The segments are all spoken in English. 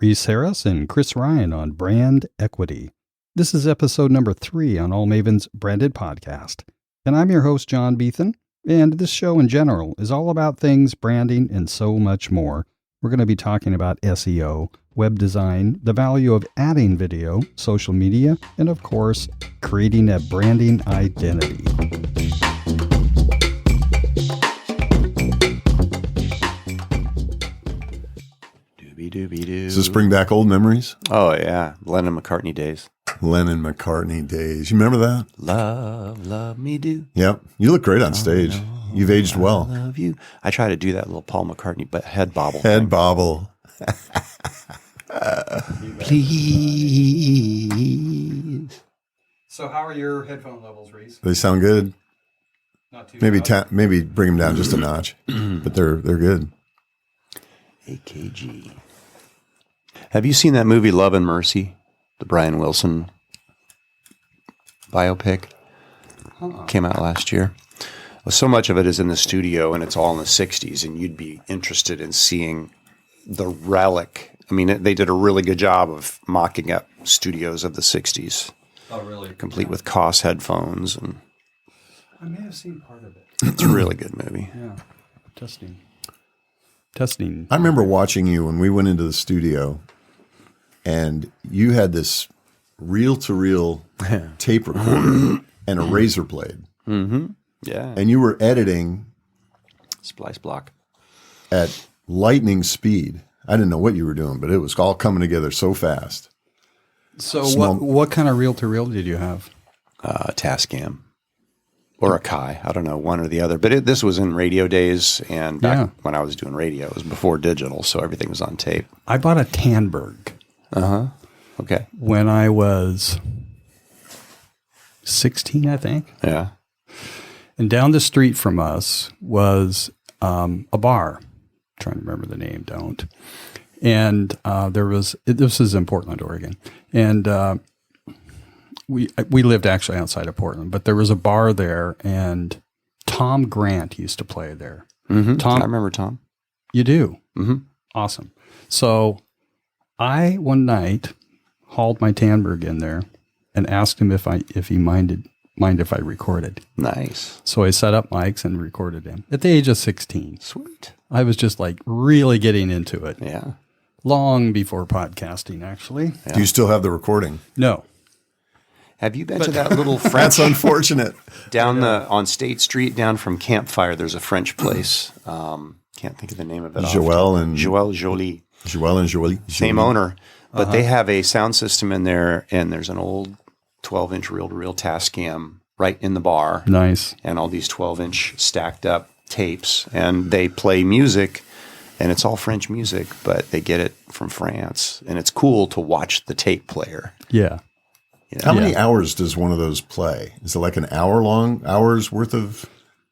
Reese Harris and Chris Ryan on Brand Equity. This is episode number 3 on All Maven's branded podcast. And I'm your host, John Beethan. And this show in general is all about things, branding, and so much more. We're going to be talking about SEO, web design, the value of adding video, social media, and of course, creating a branding identity. Does this bring back old memories? Oh, yeah. Lennon-McCartney days. Lennon-McCartney days. You remember that? Love me do. Yep. You look great on stage. You've aged well. I love you. I try to do that little Paul McCartney but head bobble. Head bobble. Please. So how are your headphone levels, Reese? They sound good. Not too Maybe bring them down just a notch. But they're good. AKG. Have you seen that movie Love and Mercy? The Brian Wilson biopic? Came out last year. Well, so much of it is in the studio, and it's all in the 60s, and you'd be interested in seeing the relic. I mean, they did a really good job of mocking up studios of the 60s. Oh, really? Complete with Koss headphones. And I may have seen part of it. it's a really good movie. Yeah. Testing. I remember watching you when we went into the studio, and you had this reel-to-reel tape recorder and a razor blade. Mm-hmm. Yeah. And you were editing Splice block at lightning speed. I didn't know what you were doing, but it was all coming together so fast. So what kind of reel-to-reel did you have? Tascam. Or a Kai. I don't know, one or the other. But this was in radio days, and back when I was doing radio, it was before digital, so everything was on tape. I bought a Tandberg. Uh-huh. Okay. When I was 16, I think. Yeah. And down the street from us was a bar. I'm trying to remember the name, don't. And this is in Portland, Oregon. And we lived actually outside of Portland, but there was a bar there, and Tom Grant used to play there. Mm-hmm. I remember Tom. You do? Mm-hmm. Awesome. So I, one night, hauled my Tandberg in there and asked him if he mind if I recorded. Nice. So I set up mics and recorded him at the age of 16. Sweet. I was just like really getting into it. Yeah. Long before podcasting, actually. Yeah. Do you still have the recording? No. Have you been to that little French? That's unfortunate. On State Street, down from Campfire, there's a French place. Can't think of the name of it. Joël Jolie. Same owner. But they have a sound system in there, and there's an old 12-inch reel-to-reel Tascam right in the bar. Nice. And all these 12-inch stacked up tapes. And they play music, and it's all French music, but they get it from France. And it's cool to watch the tape player. Yeah. You know? How many hours does one of those play? Is it like an hour's worth of?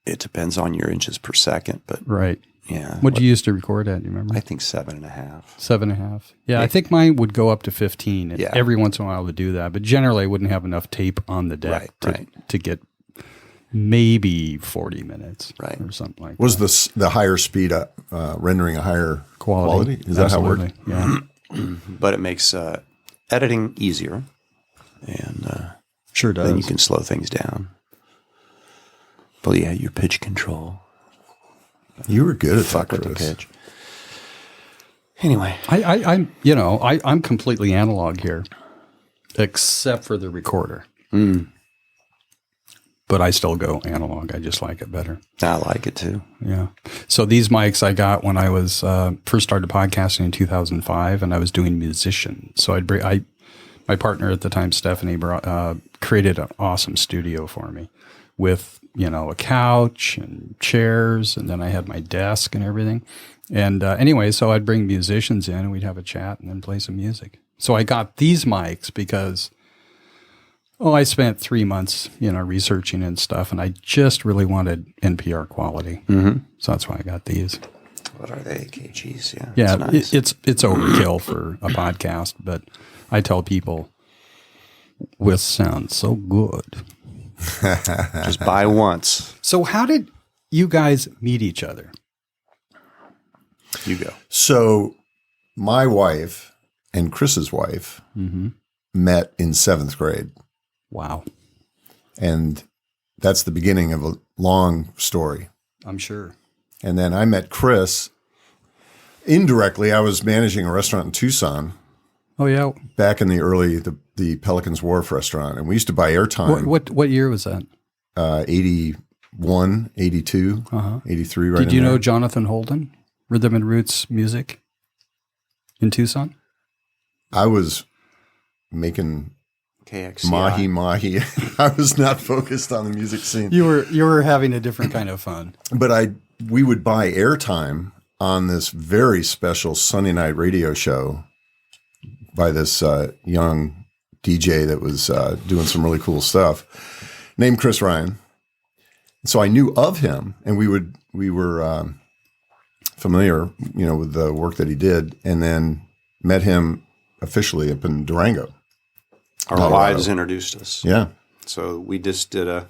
It depends on your inches per second, but right. Yeah. What did you used to record at? Do you remember? I think 7.5. 7.5. Yeah, I think mine would go up to 15. Yeah. Every once in a while I would do that, but generally I wouldn't have enough tape on the deck to get maybe 40 minutes or something like that. Was the higher speed rendering a higher quality? Is that Absolutely. how it worked? Yeah. But it makes editing easier, and sure does. Then you can slow things down. But yeah, your pitch control. You were good at Fuck that, with Chris. the pitch. Anyway, I'm completely analog here, except for the recorder. But I still go analog. I just like it better. I like it too. Yeah. So these mics I got when I was first started podcasting in 2005, and I was doing musician. So my partner at the time, Stephanie, created an awesome studio for me with a couch and chairs, and then I had my desk and everything. And anyway, so I'd bring musicians in, and we'd have a chat and then play some music. So I got these mics because, I spent 3 months, researching and stuff, and I just really wanted NPR quality. Mm-hmm. So that's why I got these. What are they? KGs, yeah. Yeah, nice. it's overkill for a podcast, but I tell people, "This sounds so good." Just buy once. So how did you guys meet each other? You go. So my wife and Chris's wife met in 7th grade. Wow. And that's the beginning of a long story. I'm sure. And then I met Chris indirectly. I was managing a restaurant in Tucson. Oh, yeah. Back in the Pelican's Wharf restaurant. And we used to buy airtime. What year was that? 81, 82, 83, right? Did you know Jonathan Holden, Rhythm and Roots Music in Tucson? I was making KXCI. mahi. I was not focused on the music scene. You were having a different kind of fun. But we would buy airtime on this very special Sunday night radio show by this young DJ that was doing some really cool stuff, named Chris Ryan. So I knew of him, and we were familiar, with the work that he did, and then met him officially up in Durango. Our wives introduced us. Yeah. So we just did our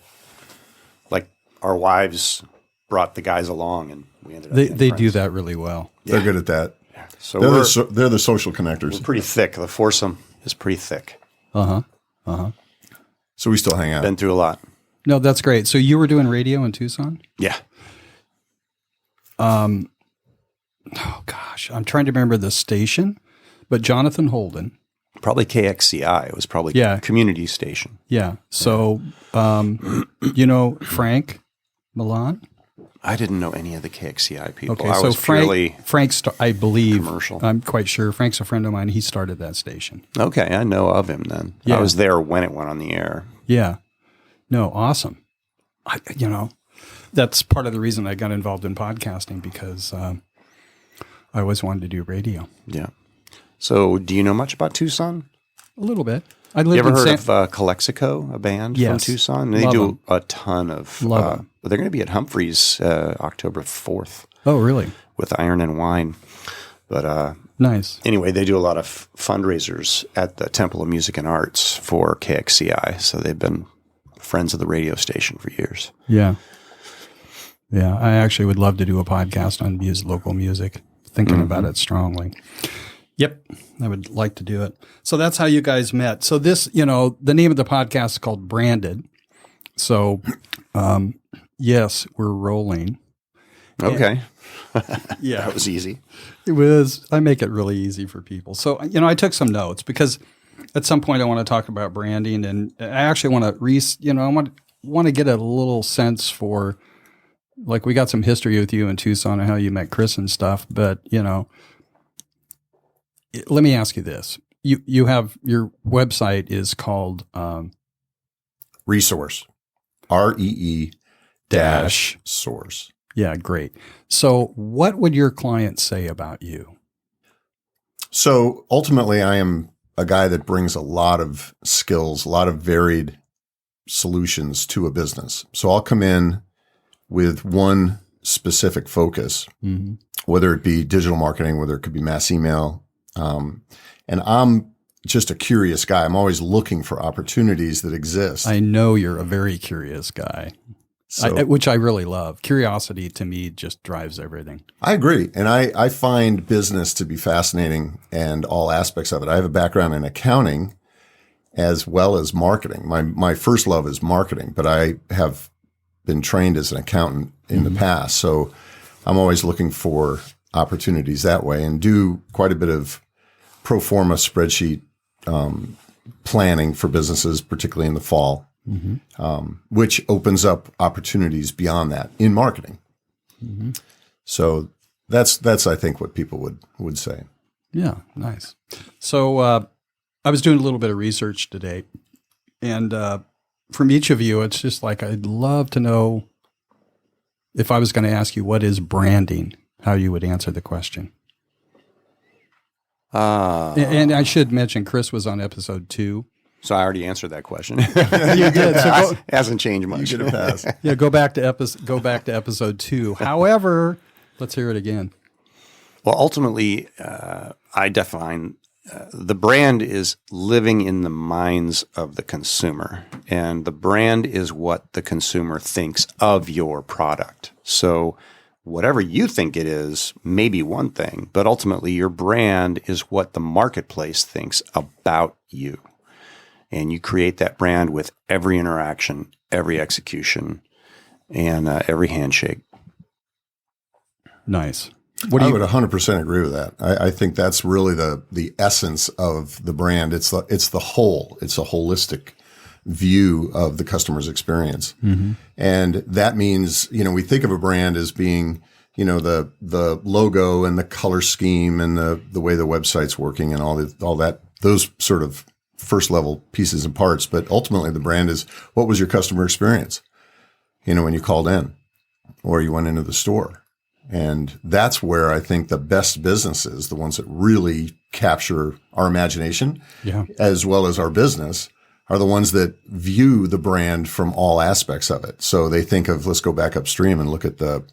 wives brought the guys along, and we ended up being They friends. do that really well. They're good at that. Yeah. So They're the social connectors. we're pretty thick. The foursome is pretty thick. So we still hang out. Been through a lot. No, that's great. So you were doing radio in Tucson? Yeah. Oh gosh, I'm trying to remember the station, but Jonathan Holden. Probably KXCI. It was probably community station. Yeah. So, Frank Milan? I didn't know any of the KXCI people. Okay, I so was purely I believe, commercial. I'm quite sure, Frank's a friend of mine. He started that station. Okay, I know of him then. Yeah. I was there when it went on the air. Yeah. No, awesome. That's part of the reason I got involved in podcasting because I always wanted to do radio. Yeah. So, do you know much about Tucson? A little bit. I You lived ever in heard of Calexico, a band from Yes. Tucson? They Love do 'em. a ton of. Love 'em. They're going to be at Humphreys October 4th Oh, really? with Iron and Wine. But Nice. anyway, they do a lot of fundraisers at the Temple of Music and Arts for KXCI. So they've been friends of the radio station for years. Yeah. Yeah. I actually would love to do a podcast on local music, thinking about it strongly. Yep. I would like to do it. So that's how you guys met. So this, the name of the podcast is called Branded. So, yes, we're rolling. Okay. Yeah. That was easy. It was. I make it really easy for people. So, I took some notes because at some point I want to talk about branding, and I actually want to I want to get a little sense for, like, we got some history with you in Tucson and how you met Chris and stuff. But let me ask you this: you have your website is called Resource. REE dash source. Yeah, great. So, what would your clients say about you? So ultimately, I am a guy that brings a lot of skills, a lot of varied solutions to a business. So I'll come in with one specific focus, whether it be digital marketing, whether it could be mass email. And I'm just a curious guy. I'm always looking for opportunities that exist. I know you're a very curious guy. Which I really love. Curiosity to me just drives everything. I agree. And I find business to be fascinating and all aspects of it. I have a background in accounting as well as marketing. My first love is marketing, but I have been trained as an accountant in the past. So I'm always looking for opportunities that way and do quite a bit of pro forma spreadsheet planning for businesses, particularly in the fall. Which opens up opportunities beyond that in marketing. So that's I think what people would say. Yeah, nice. So I was doing a little bit of research today, and from each of you, it's just like I'd love to know, if I was going to ask you what is branding, how you would answer the question. And I should mention Chris was on episode 2. So I already answered that question. You did. So It hasn't changed much. You get a pass. yeah, go back to episode 2. However, let's hear it again. Well, ultimately, I define the brand is living in the minds of the consumer, and the brand is what the consumer thinks of your product. So whatever you think it is may be one thing, but ultimately your brand is what the marketplace thinks about you. And you create that brand with every interaction, every execution, and every handshake. Nice. I would 100% agree with that. I think that's really the essence of the brand. It's the whole. It's a holistic view of the customer's experience. Mm-hmm. And that means, we think of a brand as being, the logo and the color scheme and the way the website's working and all that, those sort of first level pieces and parts. But ultimately the brand is, what was your customer experience? When you called in or you went into the store. And that's where I think the best businesses, the ones that really capture our imagination, as well as our business, are the ones that view the brand from all aspects of it. So they think of, let's go back upstream and look at the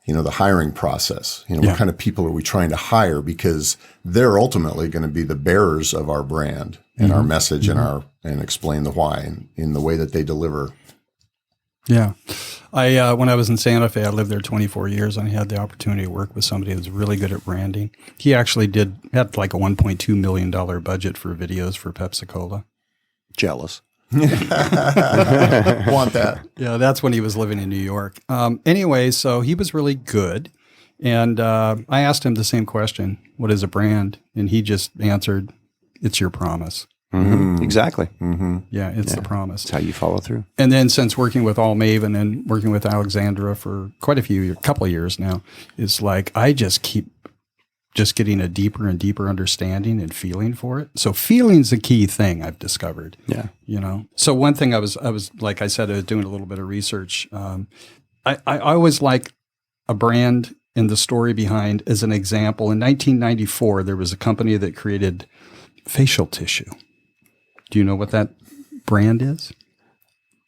hiring process. What kind of people are we trying to hire? Because they're ultimately going to be the bearers of our brand and our message and explain the why in the way that they deliver. Yeah. When I was in Santa Fe, I lived there 24 years, and I had the opportunity to work with somebody who was really good at branding. He actually had like a $1.2 million budget for videos for Pepsi-Cola. Jealous. Want that. Yeah, that's when he was living in New York. Anyway, so he was really good. And I asked him the same question, what is a brand? And he just answered, it's your promise. Mm-hmm. Exactly. Mm-hmm. Yeah, it's the promise. It's how you follow through. And then since working with all MAVEN and working with Alexandra for quite a couple of years now, it's like I just keep getting a deeper and deeper understanding and feeling for it. So feeling's the key thing I've discovered. Yeah. So one thing I was like I said, I was doing a little bit of research. I always like a brand and the story behind. As an example, in 1994, there was a company that created facial tissue. Do you know what that brand is?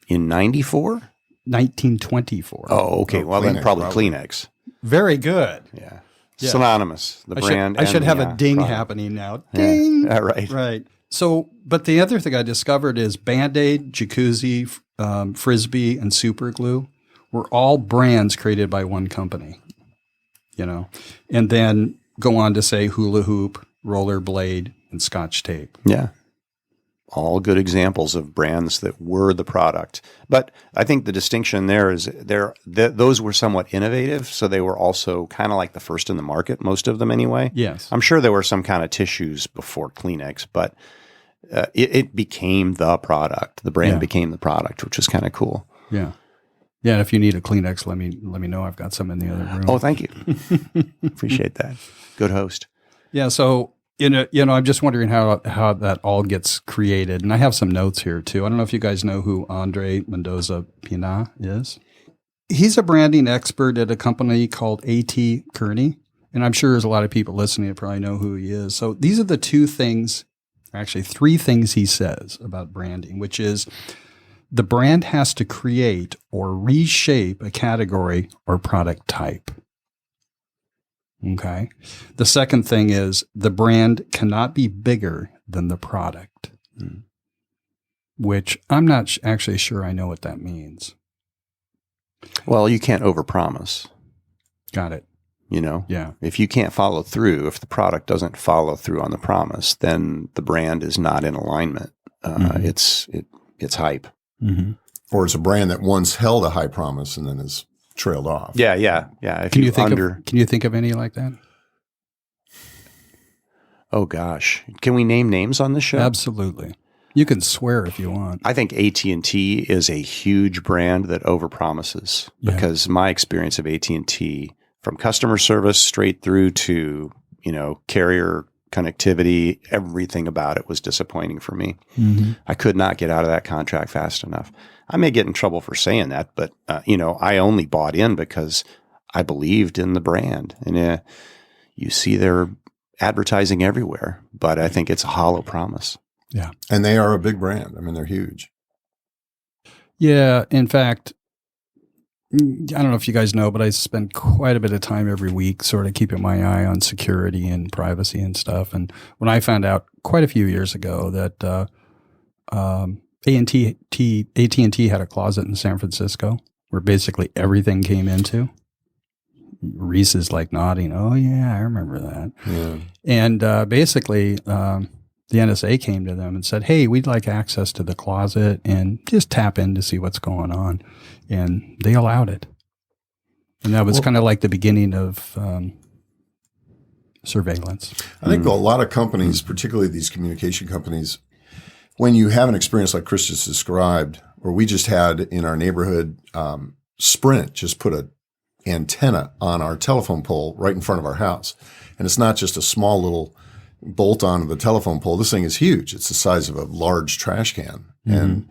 In 94? 1924. Oh, okay. Well, then Kleenex, probably Kleenex. Very good. Yeah. Yeah. Synonymous. The brand. I should have the a ding product. happening now. Ding. Yeah, right. Right. So, but the other thing I discovered is Band-Aid, Jacuzzi, Frisbee, and Super Glue were all brands created by one company, and then go on to say Hula Hoop, Rollerblade, and Scotch Tape. Yeah. All good examples of brands that were the product. But I think the distinction there is those were somewhat innovative, so they were also kind of like the first in the market, most of them anyway. Yes. I'm sure there were some kind of tissues before Kleenex, but it became the product. The brand became the product, which is kind of cool. Yeah. Yeah, and if you need a Kleenex, let me know. I've got some in the other room. Oh, thank you. Appreciate that. Good host. Yeah, so I'm just wondering how that all gets created. And I have some notes here too. I don't know if you guys know who Andre Mendoza Pina is. He's a branding expert at a company called A.T. Kearney. And I'm sure there's a lot of people listening that probably know who he is. So these are the three things he says about branding, which is the brand has to create or reshape a category or product type. Okay. The second thing is the brand cannot be bigger than the product, which I'm not actually sure I know what that means. Well, you can't overpromise. Got it. Yeah. If you can't follow through, if the product doesn't follow through on the promise, then the brand is not in alignment. It's hype. Mm-hmm. Or it's a brand that once held a high promise and then is trailed off. Yeah. If Can you think of any like that? Oh gosh, can we name names on this show? Absolutely. You can swear if you want. I think AT&T is a huge brand that overpromises because my experience of AT&T, from customer service straight through to carrier connectivity, everything about it was disappointing for me. Mm-hmm. I could not get out of that contract fast enough. I may get in trouble for saying that, but I only bought in because I believed in the brand. And you see their advertising everywhere, but I think it's a hollow promise. Yeah. And they are a big brand. I mean, they're huge. Yeah. In fact, I don't know if you guys know, but I spend quite a bit of time every week sort of keeping my eye on security and privacy and stuff. And when I found out quite a few years ago that AT&T had a closet in San Francisco where basically everything came into, Reese is like nodding. Oh yeah, I remember that. Yeah. And basically, the NSA came to them and said, "Hey, we'd like access to the closet and just tap in to see what's going on," and they allowed it. And that was kind of like the beginning of surveillance. I think a lot of companies, particularly these communication companies, when you have an experience like Chris just described, or we just had in our neighborhood, Sprint just put an antenna on our telephone pole right in front of our house. And it's not just a small little bolt onto the telephone pole. This thing is huge. It's the size of a large trash can. And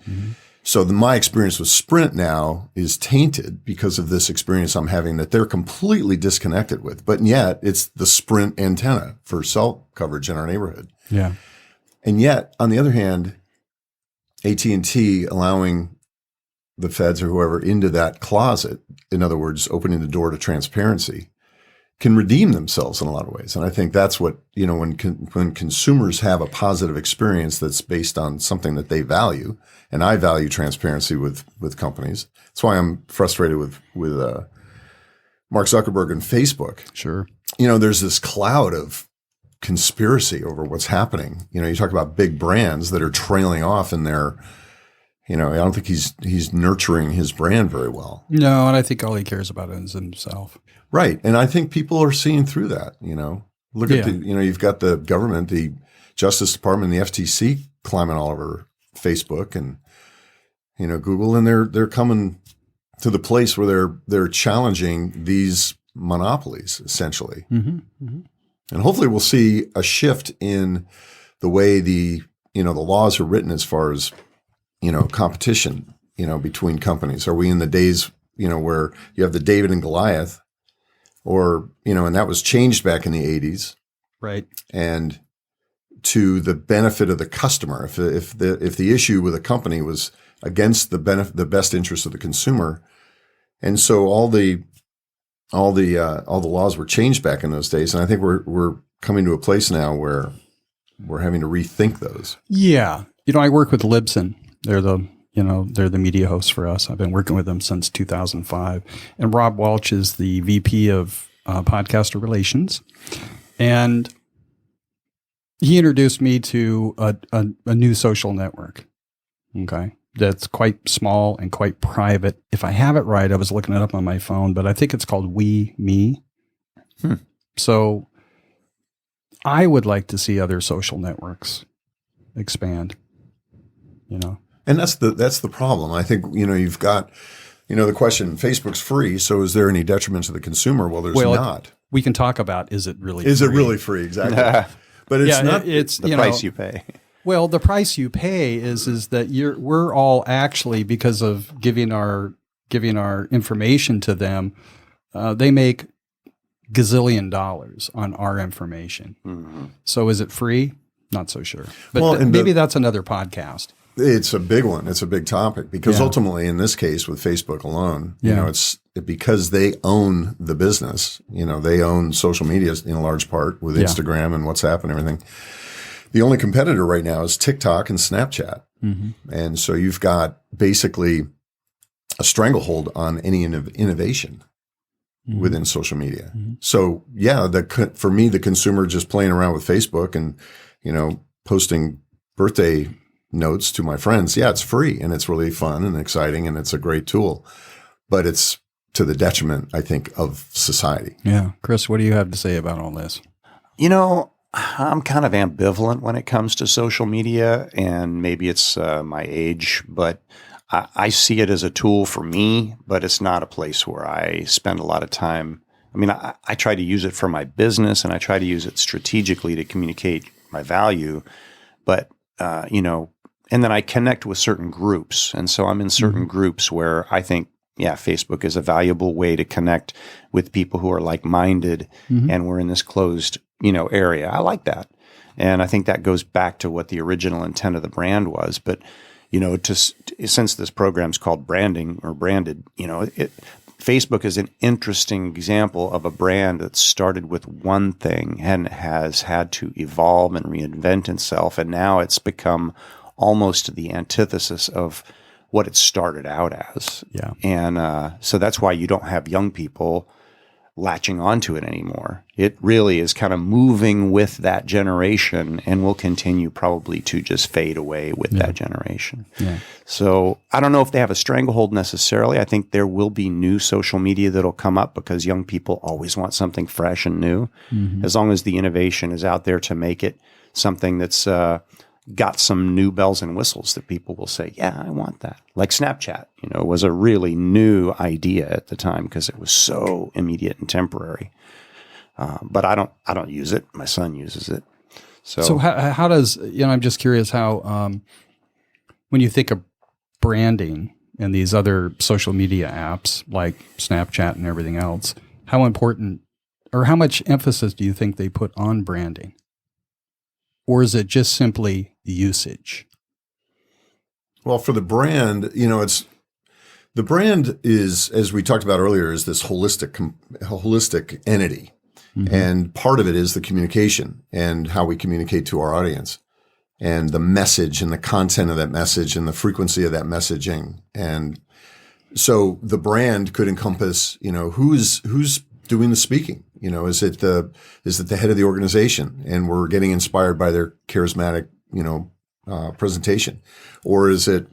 so my experience with Sprint now is tainted because of this experience I'm having that they're completely disconnected with. But yet it's the Sprint antenna for cell coverage in our neighborhood. Yeah. And yet, on the other hand, AT&T allowing the feds or whoever into that closet, in other words, opening the door to transparency, can redeem themselves in a lot of ways. And I think that's what, when consumers have a positive experience that's based on something that they value, and I value transparency with companies. That's why I'm frustrated with Mark Zuckerberg and Facebook. Sure. There's this cloud of conspiracy over what's happening. You talk about big brands that are trailing off in their, I don't think he's nurturing his brand very well. No, and I think all he cares about is himself. Right. And I think people are seeing through that, Look at you've got the government, the Justice Department, the FTC climbing all over Facebook and, Google, and they're coming to the place where they're challenging these monopolies essentially. And hopefully we'll see a shift in the way the laws are written as far as, competition, between companies. Are we in the days, where you have the David and Goliath, or, and that was changed back in the 80s. Right. And to the benefit of the customer. If the issue with a company was against the best interest of the consumer. And so all the laws were changed back in those days. And I think we're coming to a place now where we're having to rethink those. Yeah. I work with Libsyn. They're the media hosts for us. I've been working with them since 2005. And Rob Walsh is the VP of podcaster relations. And he introduced me to a new social network. Okay. That's quite small and quite private. If I have it right, I was looking it up on my phone, but I think it's called Me. So I would like to see other social networks expand, And that's the problem. I think, you've got, the question, Facebook's free. So is there any detriment to the consumer? Well, there's not. We can talk about, is it really free? Is it really free? Exactly. But it's not. It's the price you pay. Well, the price you pay is that we're all actually, because of giving our information to them, they make gazillion dollars on our information. So is it free? Not so sure. But maybe that's another podcast. It's a big one. It's a big topic because ultimately, in this case, with Facebook alone, it's because they own the business. They own social media in a large part with Instagram and WhatsApp and everything. The only competitor right now is TikTok and Snapchat. And so you've got basically a stranglehold on any innovation within social media. So for me, the consumer just playing around with Facebook and, posting birthday notes to my friends. Yeah, it's free and it's really fun and exciting and it's a great tool, but it's to the detriment, I think, of society. Yeah. Chris, what do you have to say about all this? I'm kind of ambivalent when it comes to social media, and maybe it's my age, but I see it as a tool for me, but it's not a place where I spend a lot of time. I mean, I try to use it for my business and I try to use it strategically to communicate my value, but, and then I connect with certain groups. And so I'm in certain groups where I think, Facebook is a valuable way to connect with people who are like-minded and we're in this closed, area. I like that. And I think that goes back to what the original intent of the brand was. But, since this program's called branding or branded, Facebook is an interesting example of a brand that started with one thing and has had to evolve and reinvent itself. And now it's become almost the antithesis of what it started out as. Yeah. And so that's why you don't have young people latching onto it anymore. It really is kind of moving with that generation and will continue probably to just fade away with that generation. Yeah. So I don't know if they have a stranglehold necessarily. I think there will be new social media that'll come up because young people always want something fresh and new. As long as the innovation is out there to make it something that's got some new bells and whistles that people will say, yeah, I want that. Like Snapchat, was a really new idea at the time because it was so immediate and temporary. But I don't use it. My son uses it. So how does, I'm just curious how, when you think of branding and these other social media apps like Snapchat and everything else, how important or how much emphasis do you think they put on branding? Or is it just simply usage? Well, for the brand, the brand is, as we talked about earlier, is this holistic entity. And part of it is the communication and how we communicate to our audience and the message and the content of that message and the frequency of that messaging. And so the brand could encompass, who's doing the speaking. Is it the head of the organization and we're getting inspired by their charismatic, presentation, or is it,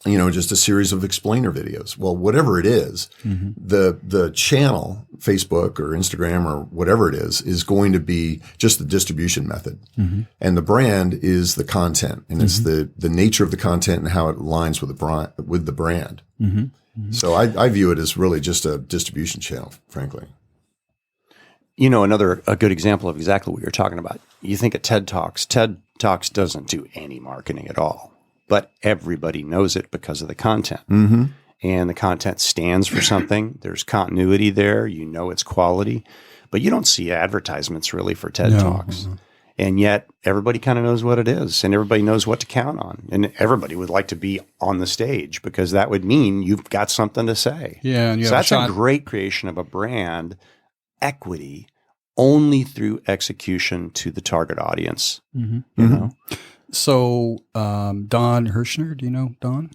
just a series of explainer videos? Well, whatever it is, the channel, Facebook or Instagram or whatever it is going to be just the distribution method. And the brand is the content, and it's the nature of the content and how it aligns with the brand. So I view it as really just a distribution channel, frankly. A good example of exactly what you're talking about. You think of TED Talks. TED Talks doesn't do any marketing at all, but everybody knows it because of the content. And the content stands for something. There's continuity there. It's quality, but you don't see advertisements really for TED Talks. And yet everybody kind of knows what it is and everybody knows what to count on. And everybody would like to be on the stage because that would mean you've got something to say. Yeah. And so that's a great creation of a brand equity only through execution to the target audience. So, Don Hirschner, do you know Don?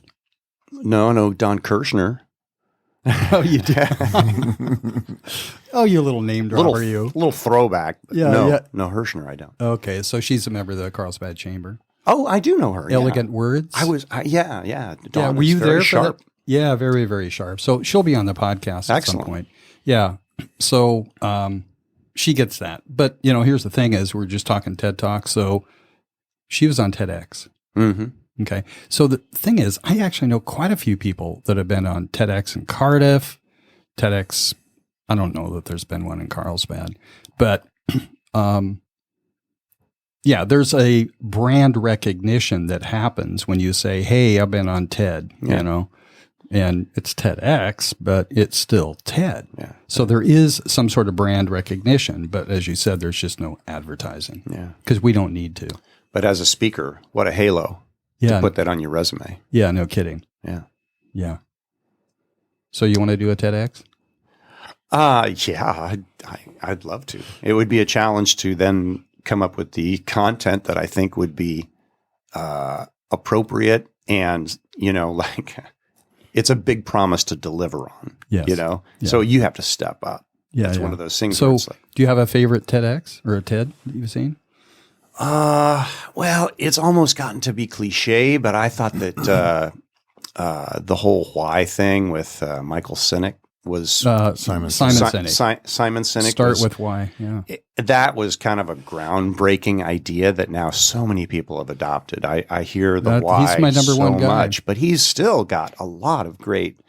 No, Don Kirshner. Oh, you do? Oh, you little name dropper, you. Little throwback. Yeah. No, Hirschner, I don't. Okay, so she's a member of the Carlsbad Chamber. Oh, I do know her. Elegant Words. Yeah. Dawn, were you there for that? Yeah, very, very sharp. So she'll be on the podcast at some point. Yeah. So she gets that. But, here's the thing is we're just talking TED Talk. So she was on TEDx. Okay. So the thing is, I actually know quite a few people that have been on TEDx in Cardiff, TEDx. I don't know that there's been one in Carlsbad, but there's a brand recognition that happens when you say, hey, I've been on TED, and it's TEDx, but it's still TED. Yeah. So there is some sort of brand recognition, but as you said, there's just no advertising. Yeah. Because we don't need to. But as a speaker, what a halo to put that on your resume. Yeah, no kidding. Yeah. Yeah. So you want to do a TEDx? Yeah, I'd love to. It would be a challenge to then come up with the content that I think would be appropriate and, it's a big promise to deliver on, So you have to step up. Yeah, it's one of those things. So do you have a favorite TEDx or a TED that you've seen? Well, it's almost gotten to be cliche, but I thought that the whole why thing with Michael Sinek was Simon Sinek. Simon Sinek. Start with why. Yeah, that was kind of a groundbreaking idea that now so many people have adopted. I hear the why. He's my number one guy. Much, but he's still got a lot of great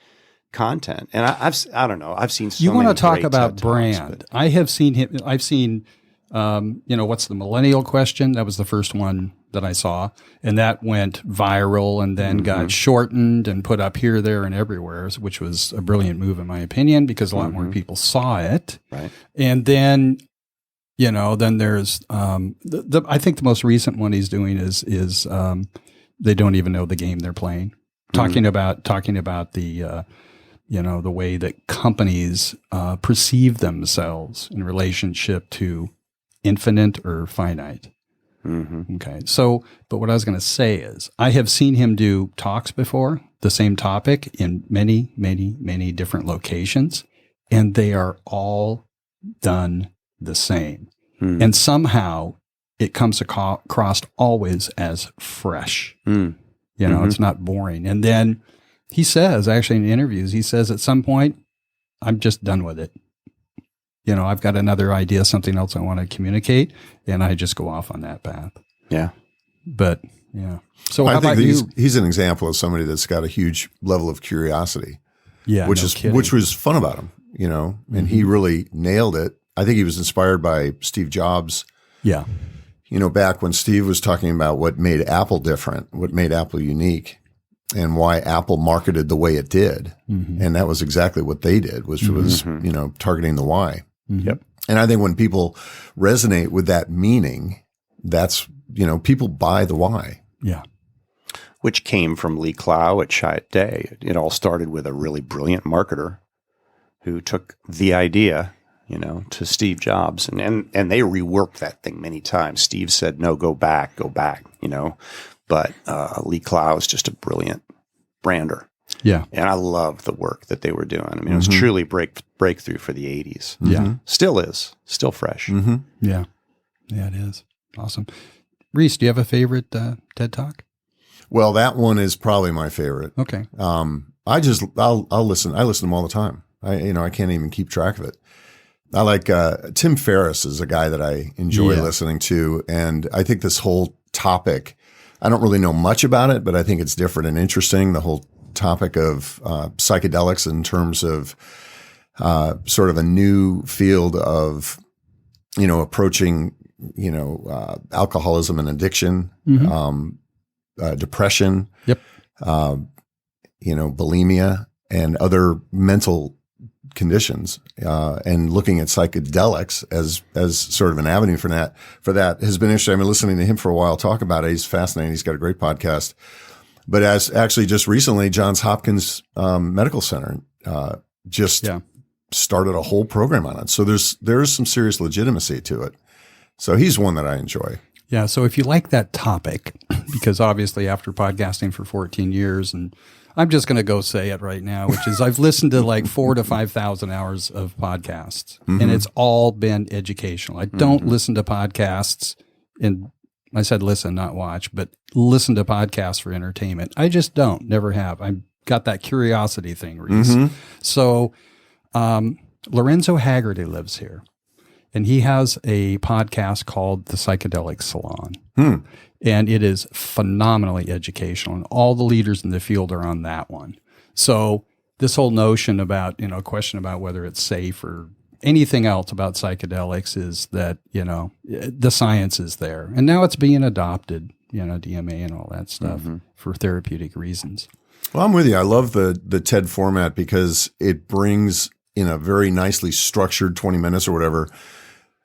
content. And I don't know. I've seen so many. You want to talk about TED brand? Talks, I have seen him. I've seen. What's the millennial question? That was the first one that I saw, and that went viral and then got shortened and put up here, there, and everywhere, which was a brilliant move in my opinion because a lot more people saw it. Right. And then, then there's I think the most recent one he's doing is they don't even know the game they're playing. Talking about the the way that companies perceive themselves in relationship to infinite or finite. Okay. So, but what I was going to say is I have seen him do talks before, the same topic in many, many, many different locations, and they are all done the same. And somehow it comes across always as fresh. It's not boring. And then he says, actually in interviews, he says at some point, I'm just done with it. I've got another idea, something else I want to communicate, and I just go off on that path. Yeah. But yeah. So how I think about you? He's an example of somebody that's got a huge level of curiosity. Yeah. Which was fun about him, and he really nailed it. I think he was inspired by Steve Jobs. Yeah. Back when Steve was talking about what made Apple different, what made Apple unique, and why Apple marketed the way it did. And that was exactly what they did, which was, targeting the why. Yep. And I think when people resonate with that meaning, that's, people buy the why. Yeah. Which came from Lee Clow at Chiat Day. It all started with a really brilliant marketer who took the idea, to Steve Jobs, and they reworked that thing many times. Steve said, no, go back, but Lee Clow is just a brilliant brander. Yeah. And I love the work that they were doing. I mean, it was truly breakthrough for the 80s. Yeah. Still is. Still fresh. Yeah. Yeah, it is. Awesome. Reese, do you have a favorite TED Talk? Well, that one is probably my favorite. Okay. I'll listen. I listen to them all the time. I can't even keep track of it. I like Tim Ferriss is a guy that I enjoy listening to, and I think this whole topic, I don't really know much about it, but I think it's different and interesting. The whole topic of psychedelics in terms of sort of a new field of approaching alcoholism and addiction, depression, bulimia, and other mental conditions, and looking at psychedelics as sort of an avenue for that has been interesting. I've been listening to him for a while talk about it. He's fascinating. He's got a great podcast. But as actually just recently, Johns Hopkins Medical Center started a whole program on it. So there's some serious legitimacy to it. So he's one that I enjoy. Yeah. So if you like that topic, because obviously after podcasting for 14 years, and I'm just going to go say it right now, which is I've listened to like 4,000 to 5,000 hours of podcasts, and it's all been educational. I don't listen to podcasts, and I said listen, not watch, but listen to podcasts for entertainment. I just don't, never have. I've got that curiosity thing, Reese. So Lorenzo Haggerty lives here, and he has a podcast called The Psychedelic Salon. And it is phenomenally educational, and all the leaders in the field are on that one. So this whole notion about, question about whether it's safe or anything else about psychedelics is that, the science is there. And now it's being adopted, DMA and all that stuff for therapeutic reasons. Well, I'm with you. I love the TED format because it brings in a very nicely structured 20 minutes or whatever,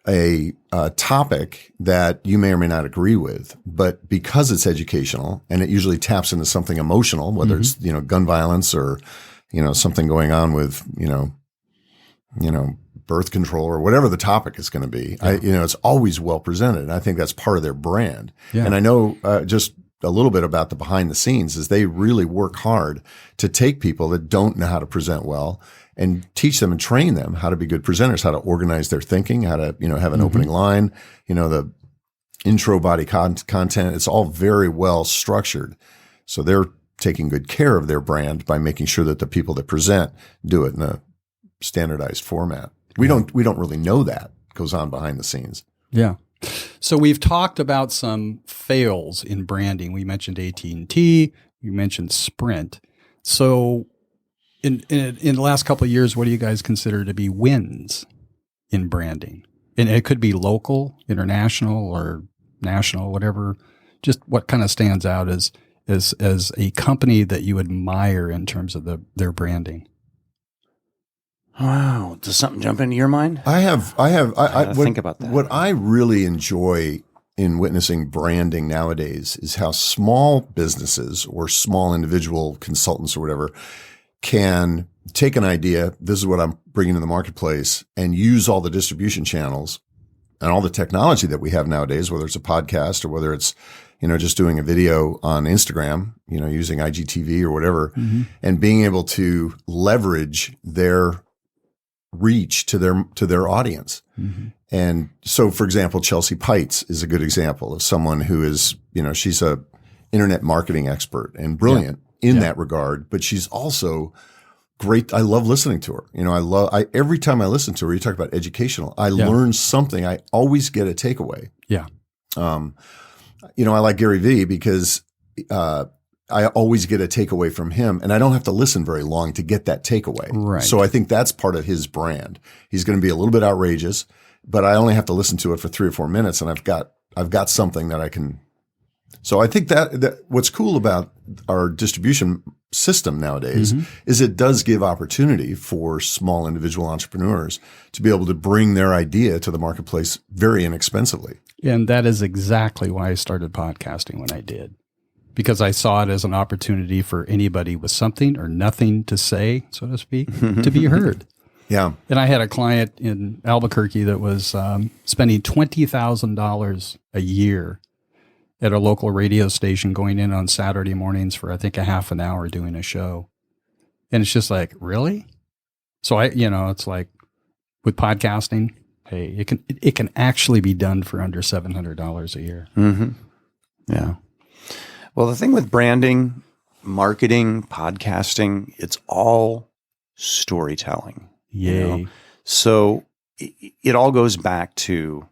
a topic that you may or may not agree with, but because it's educational and it usually taps into something emotional, whether it's, gun violence or, something going on with, birth control or whatever the topic is going to be, it's always well presented. And I think that's part of their brand. Yeah. And I know, just a little bit about the behind the scenes is they really work hard to take people that don't know how to present well and teach them and train them how to be good presenters, how to organize their thinking, how to, have an opening line, the intro body content. It's all very well structured. So they're taking good care of their brand by making sure that the people that present do it in a standardized format. We don't really know that goes on behind the scenes. Yeah. So we've talked about some fails in branding. We mentioned AT&T, you mentioned Sprint. So in the last couple of years, what do you guys consider to be wins in branding? And it could be local, international, or national, whatever. Just what kind of stands out as a company that you admire in terms of their branding? Wow. Does something jump into your mind? I think about that. What I really enjoy in witnessing branding nowadays is how small businesses or small individual consultants or whatever can take an idea, this is what I'm bringing to the marketplace, and use all the distribution channels and all the technology that we have nowadays, whether it's a podcast or whether it's, just doing a video on Instagram, using IGTV or whatever, and being able to leverage their reach to their audience. Mm-hmm. And so, for example, Chelsea Pites is a good example of someone who is, she's a internet marketing expert and brilliant in that regard, but she's also great. I love listening to her. Every time I listen to her, you talk about educational, I learn something. I always get a takeaway. Yeah. I like Gary Vee because, I always get a takeaway from him, and I don't have to listen very long to get that takeaway. Right. So I think that's part of his brand. He's going to be a little bit outrageous, but I only have to listen to it for 3 or 4 minutes, and I've got something that I can. So I think that what's cool about our distribution system nowadays is it does give opportunity for small individual entrepreneurs to be able to bring their idea to the marketplace very inexpensively. And that is exactly why I started podcasting when I did. Because I saw it as an opportunity for anybody with something or nothing to say, so to speak, to be heard. Yeah. And I had a client in Albuquerque that was spending $20,000 a year at a local radio station, going in on Saturday mornings for, I think, a half an hour doing a show. And it's just like, really? So it's like with podcasting, hey, it can actually be done for under $700 a year. Mm-hmm. Yeah. Well, the thing with branding, marketing, podcasting, it's all storytelling. Yay. So it all goes back to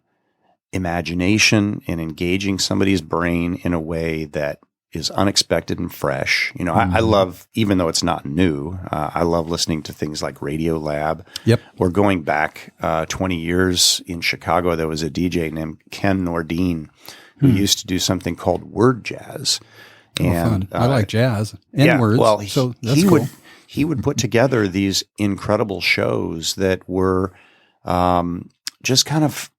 imagination and engaging somebody's brain in a way that is unexpected and fresh. I love, even though it's not new, I love listening to things like Radio Lab. Yep. We're going back 20 years in Chicago. There was a DJ named Ken Nordine who used to do something called word jazz. And I like jazz and words. Well, so that's cool. He would put together these incredible shows that were just kind of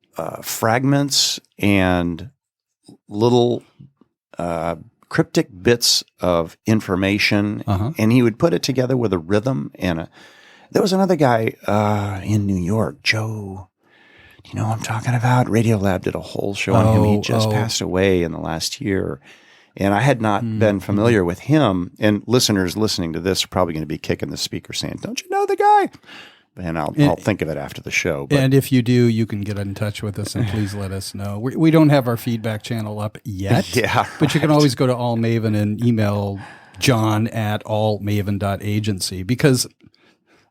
fragments and little cryptic bits of information, and he would put it together with a rhythm. And there was another guy in New York, Joe. You know what I'm talking about? Radio Lab did a whole show on him. He just passed away in the last year. And I had not been familiar with him. And listeners listening to this are probably going to be kicking the speaker saying, "Don't you know the guy?" And I'll think of it after the show. But. And if you do, you can get in touch with us and please let us know. We don't have our feedback channel up yet. But you can always go to All Maven and email john@allmaven.agency because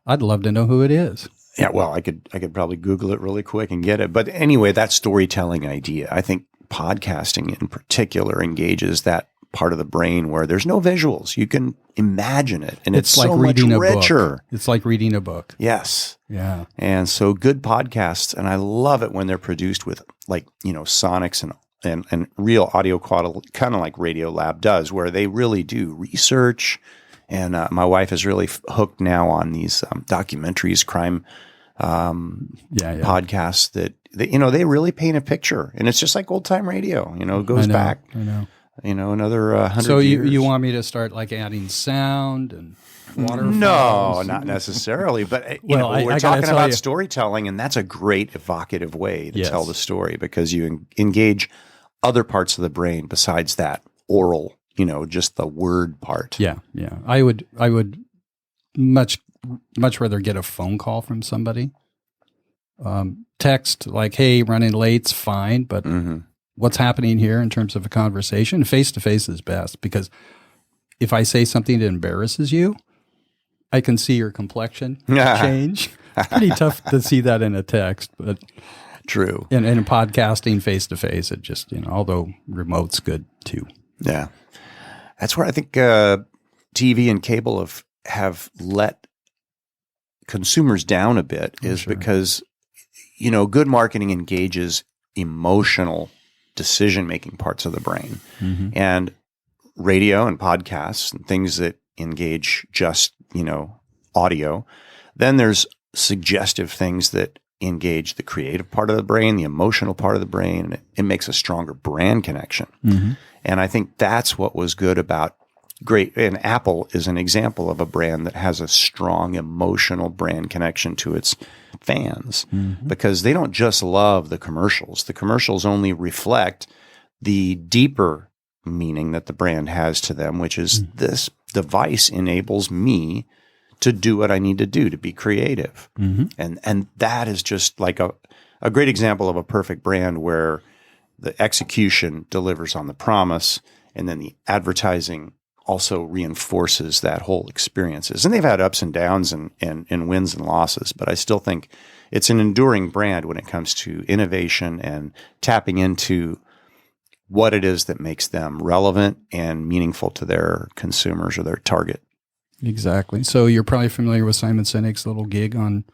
I'd love to know who it is. Yeah, well, I could probably Google it really quick and get it. But anyway, that storytelling idea, I think podcasting in particular engages that part of the brain where there's no visuals. You can imagine it, and it's like so reading much richer. Book. It's like reading a book. Yes. Yeah. And so good podcasts, and I love it when they're produced with sonics and real audio quality, kind of like Radio Lab does, where they really do research. And my wife is really hooked now on these documentaries, crime podcasts that they really paint a picture, and it's just like old time radio. It goes back. I know. Another 100 so years. So you want me to start adding sound and waterfalls? No, not necessarily. But we're talking about storytelling, and that's a great evocative way to tell the story because you engage other parts of the brain besides that oral. Just the word part. Yeah. I would much rather get a phone call from somebody. Text like, "Hey, running late's fine, but what's happening here in terms of a conversation?" Face to face is best because if I say something that embarrasses you, I can see your complexion change. It's pretty tough to see that in a text, but true. And in podcasting, face to face, it just although remote's good too. Yeah. That's where I think TV and cable have let consumers down a bit because, good marketing engages emotional decision-making parts of the brain. And radio and podcasts and things that engage just, audio. Then there's suggestive things that engage the creative part of the brain, the emotional part of the brain, and it makes a stronger brand connection. And I think that's what was good about and Apple is an example of a brand that has a strong emotional brand connection to its fans because they don't just love the commercials. The commercials only reflect the deeper meaning that the brand has to them, which is this device enables me to do what I need to do to be creative. And that is just like a great example of a perfect brand where the execution delivers on the promise, and then the advertising also reinforces that whole experiences. And they've had ups and downs and wins and losses, but I still think it's an enduring brand when it comes to innovation and tapping into what it is that makes them relevant and meaningful to their consumers or their target. Exactly. So you're probably familiar with Simon Sinek's little gig on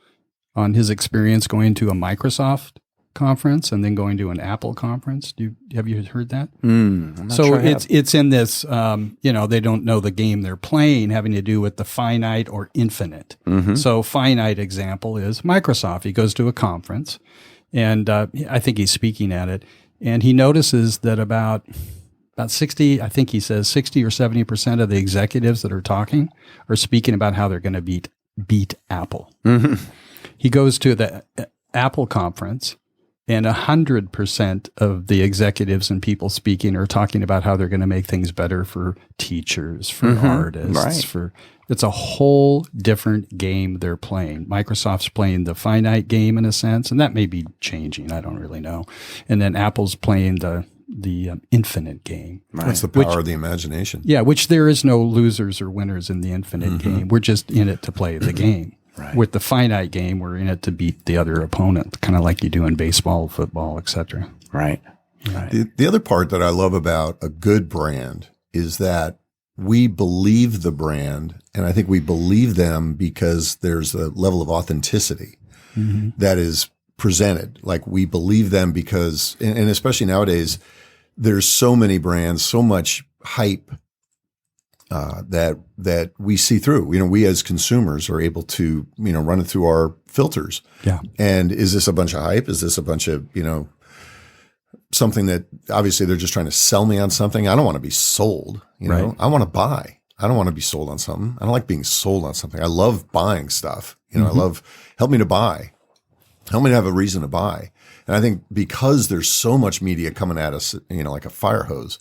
his experience going to a Microsoft conference and then going to an Apple conference. Have you heard that? It's in this, they don't know the game they're playing, having to do with the finite or infinite. So finite example is Microsoft. He goes to a conference, and I think he's speaking at it, and he notices that about 60, I think he says 60 or 70% of the executives that are talking are speaking about how they're going to beat Apple. He goes to the Apple conference, and 100% of the executives and people speaking are talking about how they're going to make things better for teachers, for artists, it's a whole different game they're playing. Microsoft's playing the finite game in a sense, and that may be changing. I don't really know. And then Apple's playing the infinite game. That's the power of the imagination. Yeah, which there is no losers or winners in the infinite game. We're just in it to play the game. With the finite game, we're in it to beat the other opponent, kind of like you do in baseball, football, etc. Right. The other part that I love about a good brand is that we believe the brand, and I think we believe them because there's a level of authenticity that is presented. Like we believe them because, and especially nowadays, there's so many brands, so much hype that we see through. We as consumers are able to, run it through our filters. Yeah. And is this a bunch of hype? Is this a bunch of, something that obviously they're just trying to sell me on something? I don't want to be sold. I want to buy. I don't want to be sold on something. I don't like being sold on something. I love buying stuff. I love, help me to buy. Help me to have a reason to buy. And I think because there's so much media coming at us, like a fire hose,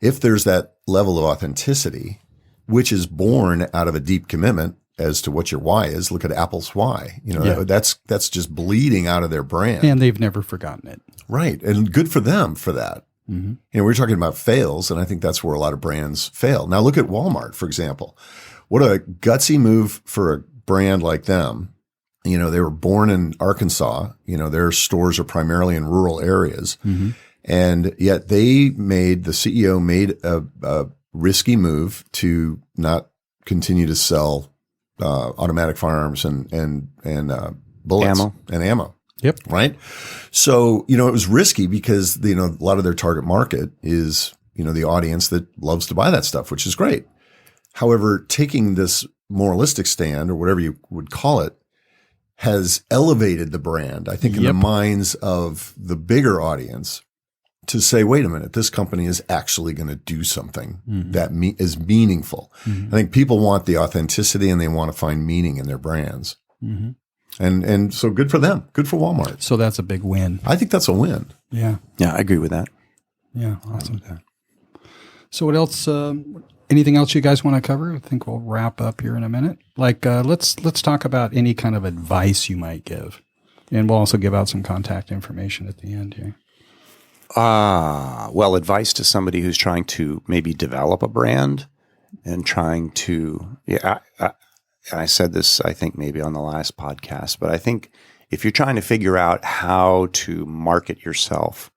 if there's that level of authenticity, which is born out of a deep commitment as to what your why is, look at Apple's why. That's just bleeding out of their brand. And they've never forgotten it. Right. And good for them for that. We're talking about fails, and I think that's where a lot of brands fail. Now look at Walmart, for example. What a gutsy move for a brand like them. They were born in Arkansas. Their stores are primarily in rural areas. And yet the CEO made a risky move to not continue to sell automatic firearms and bullets and ammo. Yep. Right. So, it was risky because, a lot of their target market is, the audience that loves to buy that stuff, which is great. However, taking this moralistic stand or whatever you would call it has elevated the brand, I think, in the minds of the bigger audience to say, wait a minute, this company is actually going to do something that is meaningful. I think people want the authenticity and they want to find meaning in their brands. And so good for them. Good for Walmart. So that's a big win. I think that's a win. Yeah. Yeah, I agree with that. Yeah. Awesome. So what else, anything else you guys want to cover? I think we'll wrap up here in a minute. Like, let's talk about any kind of advice you might give. And we'll also give out some contact information at the end here. Well, advice to somebody who's trying to maybe develop a brand and trying to, I said this, I think maybe on the last podcast, but I think if you're trying to figure out how to market yourself,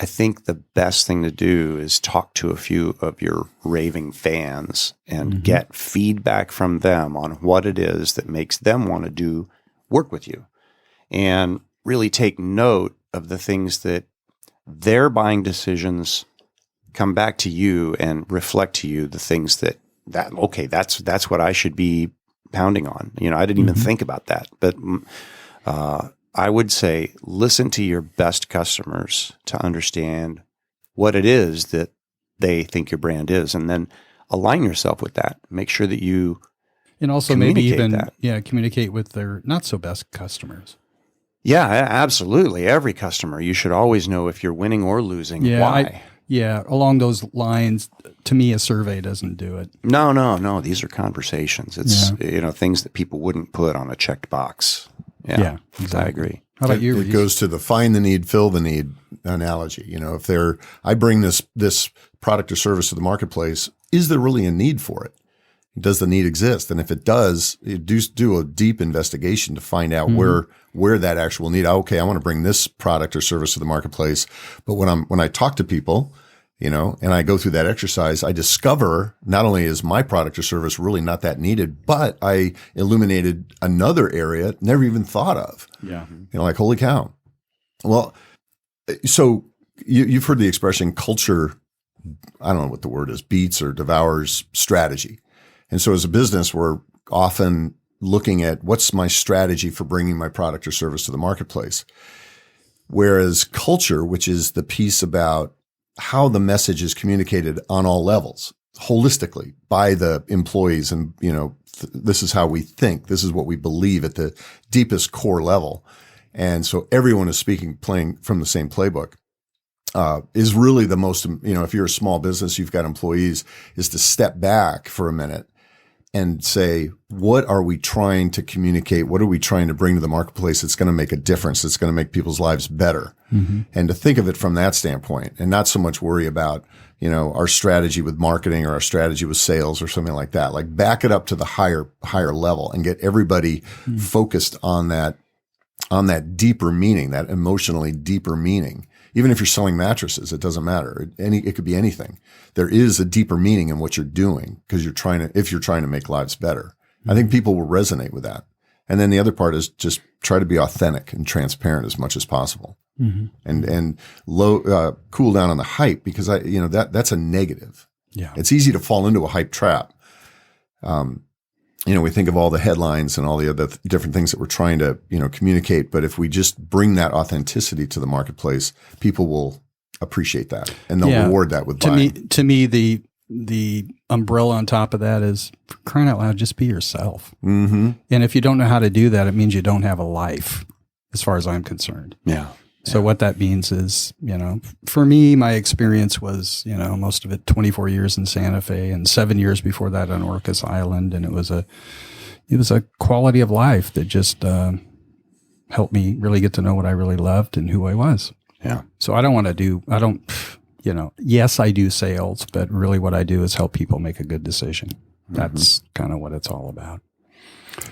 I think the best thing to do is talk to a few of your raving fans and get feedback from them on what it is that makes them want to work with you, and really take note of the things that their buying decisions come back to you and reflect to you the things that's what I should be pounding on. I didn't even think about that, but I would say listen to your best customers to understand what it is that they think your brand is, and then align yourself with that. Make sure that you and also maybe even communicate with their not so best customers. Yeah, absolutely. Every customer, you should always know if you're winning or losing. Yeah, why. Yeah, along those lines, to me, a survey doesn't do it. No. These are conversations. It's things that people wouldn't put on a checked box. Yeah, exactly. I agree. How about you? It goes to the find the need, fill the need analogy. If I bring this product or service to the marketplace, is there really a need for it? Does the need exist? And if it does, you do a deep investigation to find out where that actual need. Okay, I want to bring this product or service to the marketplace, but when I talk to people, and I go through that exercise, I discover not only is my product or service really not that needed, but I illuminated another area never even thought of. Yeah, like holy cow. Well, so you've heard the expression culture. I don't know what the word is, beats or devours strategy. And so as a business, we're often looking at what's my strategy for bringing my product or service to the marketplace. Whereas culture, which is the piece about how the message is communicated on all levels, holistically by the employees. And, this is how we think. This is what we believe at the deepest core level. And so everyone is playing from the same playbook. Is really the most, if you're a small business, you've got employees, is to step back for a minute and say, what are we trying to communicate? What are we trying to bring to the marketplace that's going to make a difference, that's going to make people's lives better? Mm-hmm. And to think of it from that standpoint and not so much worry about, our strategy with marketing or our strategy with sales or something like that. Like back it up to the higher level and get everybody focused on that deeper meaning, that emotionally deeper meaning. Even if you're selling mattresses, it doesn't matter. It could be anything. There is a deeper meaning in what you're doing because if you're trying to make lives better. I think people will resonate with that. And then the other part is just try to be authentic and transparent as much as possible. Mm-hmm. And cool down on the hype because that's a negative. Yeah. It's easy to fall into a hype trap. We think of all the headlines and all the other different things that we're trying to, communicate. But if we just bring that authenticity to the marketplace, people will appreciate that and they'll reward that with buying. To me, the umbrella on top of that is, for crying out loud, just be yourself. Mm-hmm. And if you don't know how to do that, it means you don't have a life, as far as I'm concerned. Yeah. So what that means is, for me, my experience was, most of it 24 years in Santa Fe and 7 years before that on Orcas Island. And it was a quality of life that just helped me really get to know what I really loved and who I was. Yeah. So yes, I do sales, but really what I do is help people make a good decision. That's kind of what it's all about.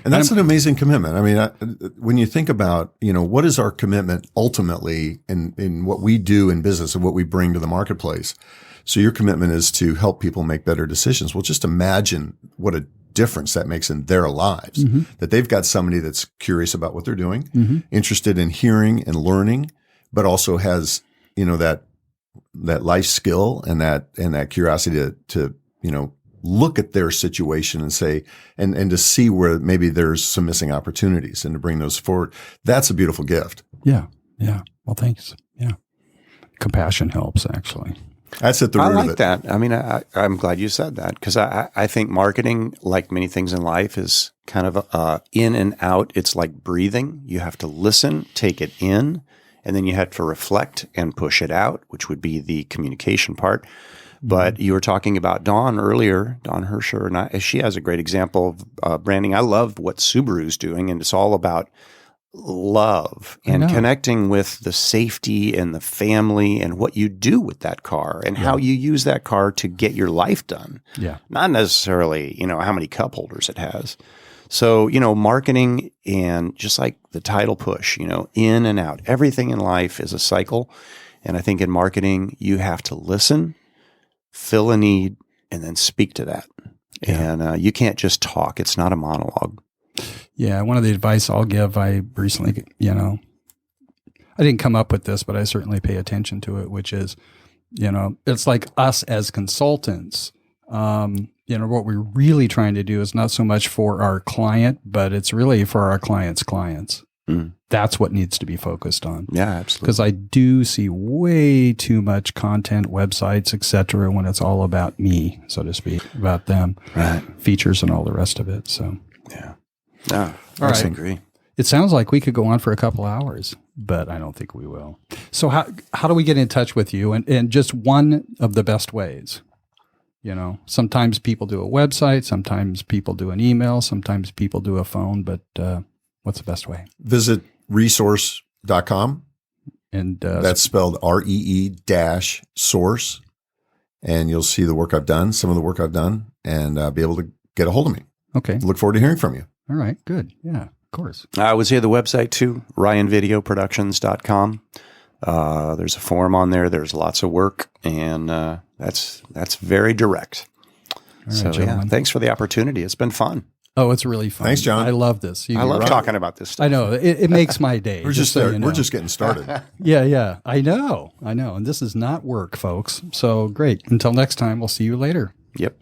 And that's an amazing commitment. I mean, when you think about, what is our commitment ultimately in what we do in business and what we bring to the marketplace? So your commitment is to help people make better decisions. Well, just imagine what a difference that makes in their lives, that they've got somebody that's curious about what they're doing, interested in hearing and learning, but also has, that life skill and that curiosity to look at their situation and say, and to see where maybe there's some missing opportunities and to bring those forward. That's a beautiful gift. Yeah. Yeah. Well, thanks. Yeah. Compassion helps, actually. That's at the root of it. I like that. I mean, I'm glad you said that because I think marketing, like many things in life, is kind of in and out. It's like breathing. You have to listen, take it in, and then you have to reflect and push it out, which would be the communication part. But you were talking about Dawn earlier, Dawn Hersher, and she has a great example of branding. I love what Subaru's doing, and it's all about love and connecting with the safety and the family and what you do with that car and how you use that car to get your life done. Yeah. Not necessarily, how many cup holders it has. So, marketing and just like the title push, in and out, everything in life is a cycle. And I think in marketing, you have to listen, fill a need, and then speak to that. Yeah. And you can't just talk. It's not a monologue. Yeah. One of the advice I'll give, I recently, I didn't come up with this, but I certainly pay attention to it, which is, it's like us as consultants. What we're really trying to do is not so much for our client, but it's really for our client's clients. That's what needs to be focused on. Yeah, absolutely. Because I do see way too much content, websites, et cetera, when it's all about me, so to speak, about them, right? Features and all the rest of it. So, yeah. No, I agree. It sounds like we could go on for a couple hours. but I don't think we will. So how do we get in touch with you? And just one of the best ways. Sometimes people do a website, sometimes people do an email, sometimes people do a phone, but what's the best way? Visit resource.com. And that's spelled REE-source. And you'll see the work I've done, some of the work I've done, and be able to get a hold of me. Okay. Look forward to hearing from you. All right. Good. Yeah, of course. I would say the website too, ryanvideoproductions.com. There's a forum on there. There's lots of work, and that's very direct. All right, thanks for the opportunity. It's been fun. Oh, it's really fun. Thanks, John. I love this. I love talking about this stuff. I know. It makes my day. We're just getting started. Yeah. I know. And this is not work, folks. So great. Until next time, we'll see you later. Yep.